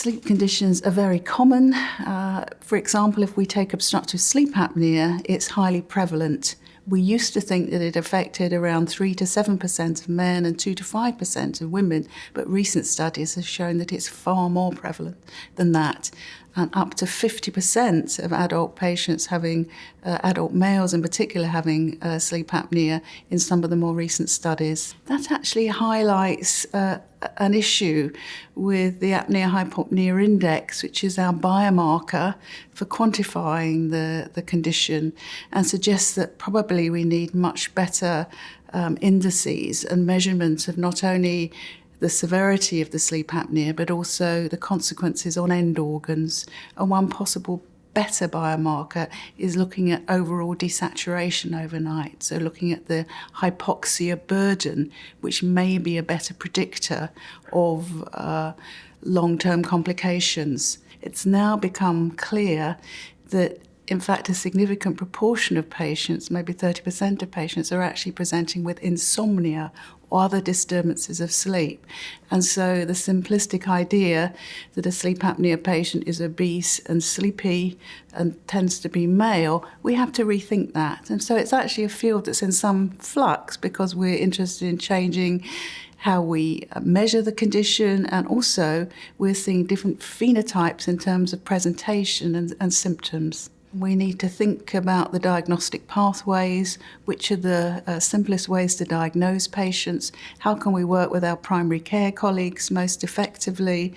sleep conditions are very common. For example, if we take obstructive sleep apnea, it's highly prevalent. We used to think that it affected around 3 to 7% of men and 2 to 5% of women, but recent studies have shown that it's far more prevalent than that. And up to 50% of adult patients having, adult males in particular, having sleep apnea in some of the more recent studies. That actually highlights an issue with the apnea-hypopnea index, which is our biomarker for quantifying the condition, and suggests that probably we need much better indices and measurement of not only the severity of the sleep apnea, but also the consequences on end organs. And one possible better biomarker is looking at overall desaturation overnight, so looking at the hypoxia burden, which may be a better predictor of long-term complications. It's now become clear that in fact, a significant proportion of patients, maybe 30% of patients, are actually presenting with insomnia or other disturbances of sleep. And so the simplistic idea that a sleep apnea patient is obese and sleepy and tends to be male, we have to rethink that. And so it's actually a field that's in some flux because we're interested in changing how we measure the condition, and also we're seeing different phenotypes in terms of presentation and symptoms. We need to think about the diagnostic pathways, which are the simplest ways to diagnose patients, how can we work with our primary care colleagues most effectively,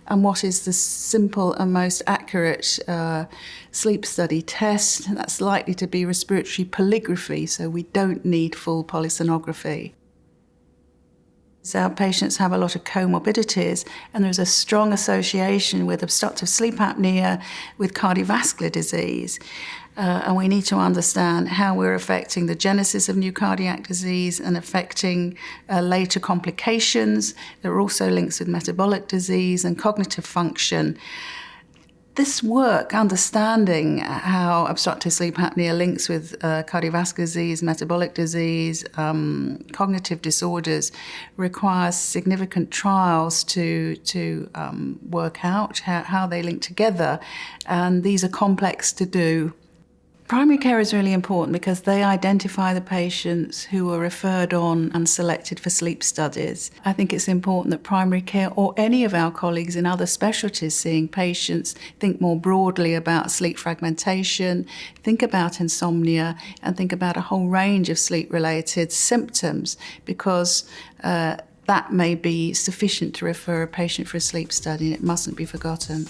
and what is the simple and most accurate sleep study test. That's likely to be respiratory polygraphy, so we don't need full polysonography. Our patients have a lot of comorbidities, and there's a strong association with obstructive sleep apnea with cardiovascular disease. And we need to understand how we're affecting the genesis of new cardiac disease and affecting later complications. There are also links with metabolic disease and cognitive function. This work, understanding how obstructive sleep apnea links with cardiovascular disease, metabolic disease, cognitive disorders, requires significant trials to work out how they link together, and these are complex to do. Primary care is really important because they identify the patients who are referred on and selected for sleep studies. I think it's important that primary care or any of our colleagues in other specialties seeing patients think more broadly about sleep fragmentation, think about insomnia, and think about a whole range of sleep-related symptoms, because that may be sufficient to refer a patient for a sleep study, and it mustn't be forgotten.